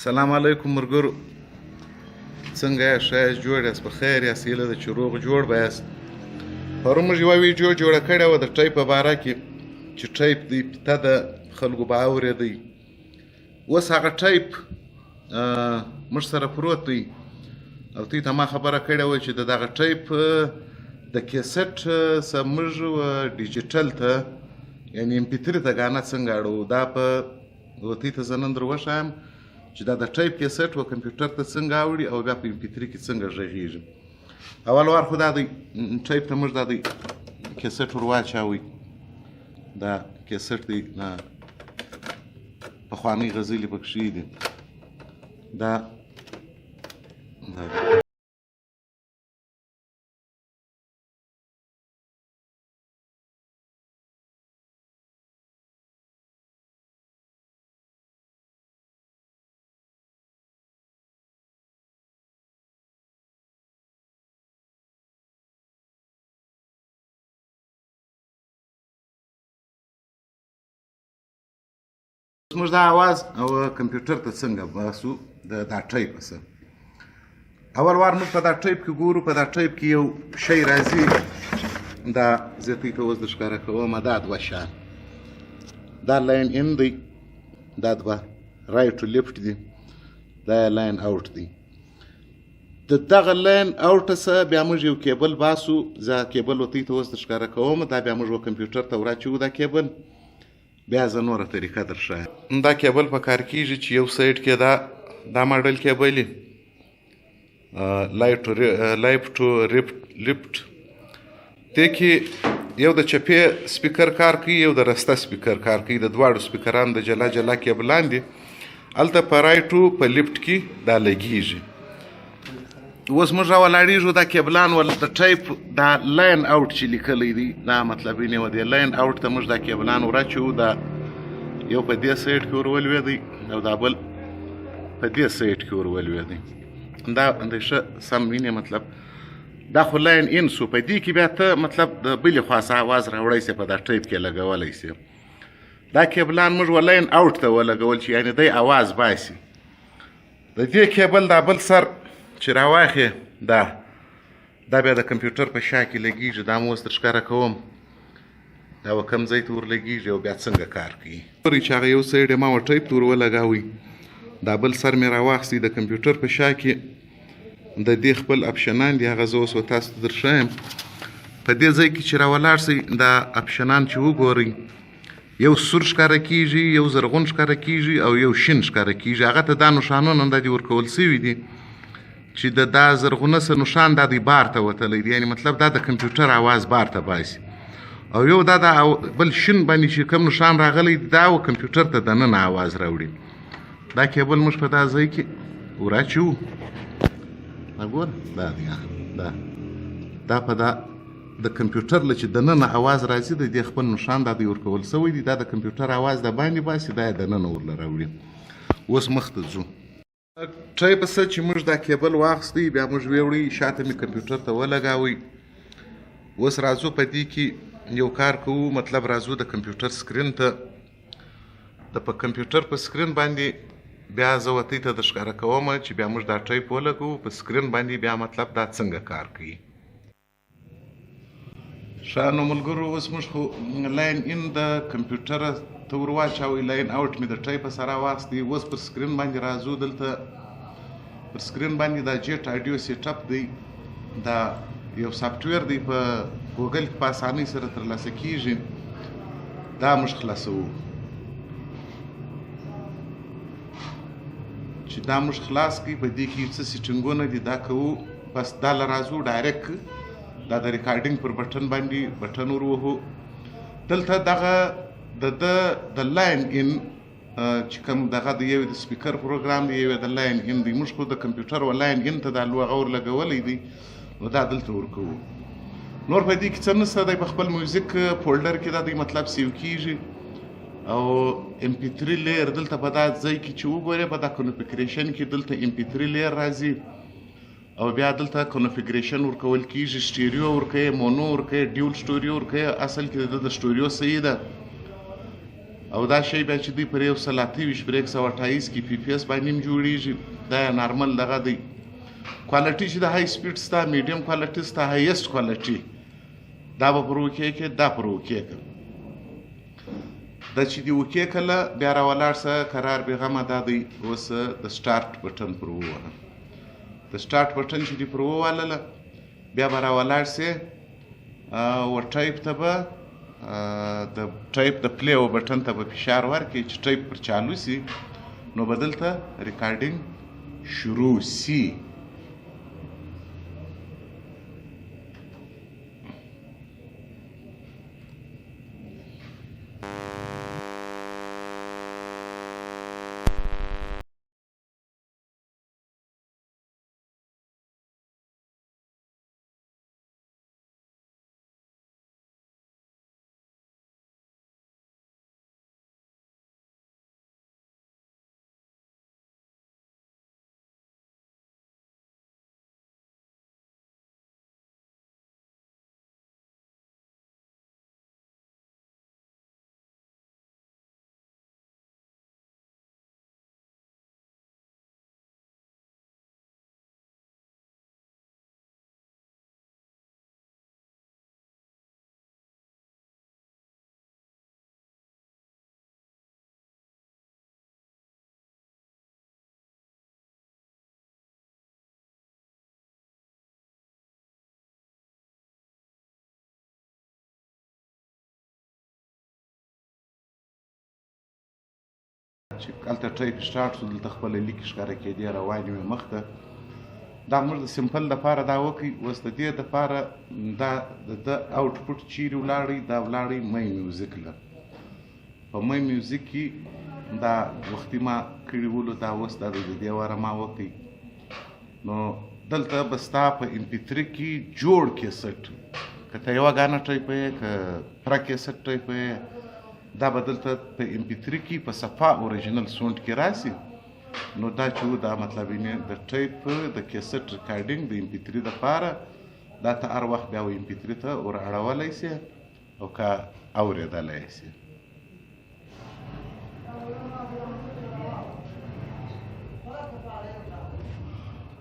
السلام علیکم مرګرو، څنګه یاست؟ ښه یاست؟ جوړ یاست؟ په خیر یاست؟ هیله ده چې روغ جوړ به یاست. پرون موږ یوه ویډیو جوړه کړې وه د ټیپ په باره کې چې ټیپ دی پته ده، خلکو به اورېدی. اوس هغه ټیپ موږ سره پروت دی او دوی ته ما خبره کړې وه چې د دغه ټیپ د کیسټ څه موږ ډیجیټل ته یعنې MP3 ته ګانه څنګه اړوو. دا په دوی ته زه نن در وښایم چې دا د ټیپ کیسټ و کمپیوټر ته څنګه اوړي او بیا په MP3 کې څنګه غږېږي. اول وار خو دا دی ټیپ ته موږ دا دی کیسټ ور واچوئ. دا کیسټ دی پخوانۍ غزلې پکښې دي. دا موږ دا اواز او کمپیوټر ته څنګه باسو د دا ټیپ څه. اول وار موږ په دا ټیپ کې ګورو، په دا ټیپ کې یو شی راځي. دا زه دوی ته اوس د ښکاره کوم. دا دوه شیان، دا لاین ان دی، دا دوه رایټ ټو لیفټ دی، دا لاین اوټ دی. د دغه لاین اوټ څخه بیا موږ یو کیبل باسو. زه کیبل دوی ته اوس د ښکاره کوم. دا بیا موږ کمپیوټر ته ور اچوو دا کیبل. بیا زه نوره طریقه در ښایم. دا کیبل په کار کېږي چې یو سایډ کې دا ماډل کیبل وي، لایف ټو لیفټ. دې کې یو د چپې سپیکر کار کوي، یو د رسته سپیکر کار کوي. د دواړو سپیکرانو د جلا جلا کیبلان دي. هلته په رایټو په لیفټ کې دا لګېږي. اوس موږ راولاړېږو دا کیبلان ول د ټیپ دا لاین اوټ چې لیکلی دی، دا مطلب یې نه و. دی لاین اوټ ته موږ دا کیبلان ور اچوو. دا یو په دې سایډ کې ور ولوېدی او دا بل په دې سایډ کې ور ولوېدی. دا د ښه سم وینې مطلب دا خو لاین ان سو. په دې کې بیا ته مطلب د بلې خوا څه اواز راوړی سې، په دا ټیپ کې لګولی سې. دا کیبلان موږ لاین اوټ ته ولګول چې یعنې دی اواز باسي. د دې کیبل دا بل سر چې راواخې دا بیا د کمپیوټر په شا کې لګېږي. دا مو اوس در ښکاره کوم. دا به کوم ځای ته ور لګېږي او بیا څنګه کار کوي. ګورئ چې هغه یو سایډ یې ما ټیپ ته ور ولګوئ. دا بل سر مې راواخیستئ. د کمپیوټر په شا کې د دې خپل اپشنان دي، هغه زه اوس به تاسو ته در ښایم. په دې ځای کې چې راولاړ سئ، دا اپشنان چې وګورئ، یو سور ښکاره کېږي، یو زرغون ښکاره کېږي او یو شین ښکاره کېږي. هغه ته دا نښانونه دا دې ورکول سوي دي چې دا زرغونه څه نښان دا دی بار ته وتلی دی، یعنې مطلب دا د کمپیوټر اواز بار ته باسي. او یو دا بل شین باندې چې کوم نښان راغلی دی، دا کمپیوټر ته دننه اواز راوړي. دا کیبل موږ په دا ځای کې ور اچوو. ګوره دا دی، دا په دا د کمپیوټر له چې دننه اواز راځي، د دې خپل نښان دا دی ورکول سوی دی. دا د کمپیوټر اواز د باندې باسي، دا یې دننه ورله راوړي. اوس مخ ته ځو. ټیپ څه چې موږ دا کیبل واخیستی، بیا موږ ویوړئ، شاته مې کمپیوټر ته ولګوئ. اوس راځو په دې کې یو کار کوو، مطلب راځو د کمپیوټر سکرین ته. د په کمپیوټر په سکرین باندې بیا زه ورته ته در ښکاره کوم چې بیا موږ دا ټیپ ولګوو په سکرین باندې. بیا مطلب دا څنګه کار کوي. ښه نو ملګرو، اوس موږ خو لاین ان د کمپیوټر ته ور واچوئ، لاین اوټ مې د ټیپه سره واخیستی. اوس پر سکرین باندې راځو. دلته پر سکرین باندې دا جیټ اډیو سیټ اپ دی. دا یو سافټویر دی، په ګوګل کې په اسانۍ سره ترلاسه کېږي. دا موږ خلاصوو. چې دا موږ خلاص کړي، په دې کې څه سیټینګونه دي دا کوو. بس دا له راځو ډایرکټ دا د ریکارډینګ پر بټن باندې بټن ور وهو. دلته دغه د لاین ان چې کوم دغه د یو د سپیکر پروګرام دی، یو د لاین ان دی. موږ خو د کمپیوټر و لاین ان ته دا لوغه ور لګولی دی، نو دا دلته ورکوو. نور په دې کې څه نشته دی. په خپل میوزیک فولډر کې دا دی مطلب سیو کېږي. او MP3 لیر دلته په دا ځای کې چې وګورئ، په دا کنفیګریشن کې دلته MP3 لیر راځي. او بیا دلته کنفیګریشن ورکول کېږي. سټیریو ورکوي، مونو ورکوي، ډیول سټوریو ورکوي. اصل کې د سټوریو صحیح ده. او دا شی بیا چې دوی پر 128 پر 128 کې پی پی اس باندې هم جوړېږي دا نارمل دغه دی کوالټي چې د های سپیډ ستا میډیم کوالټي ستا هایست کوالټي دا به پر اوکې کې دا پر اوکې کې دا چې دی اوکې کله بیا راولاړ سه قرار بېغمه دا دی اوس د سټارټ بټن پر ووهه د سټارټ بټن چې دی پر ووهلله بیا به راولاړ سې و ټایپ ته به د ټایپ د پلی او بټن ته به فشار ورکړي چې ټایپ پر چالو سي نو به دلته ریکارډینګ شروع سي چې هلته ټایپ سټارټ شو دلته خپله لیکې ښکاره کېدې روانې وې مخ ته دا موږ د سمپل دپاره دا وکړئ اوس د دې دپاره دا د آوټپوټ چیرې ولاړئ دا ولاړئ می میوزیک له په می میوزیک کې دا وختي ما کړي ولو دا اوس دا د دې واره ما وکړئ نو دلته به ستا په ام پي 3 کې جوړ کیسټ که ته یوه ګانه ټایپوې که پره کیسټ ټایپوې دا به دلته په ام پي 3 کې په صفا اوریجنل سونډ کې راسي نو دا چې و دا مطلب یې د ټایپ د کیسټ ریکارډینګ د ام پي 3 دپاره دا ته هر وخت بیا ام پي 3 ته ور اړولی سي او که اورېدلی سي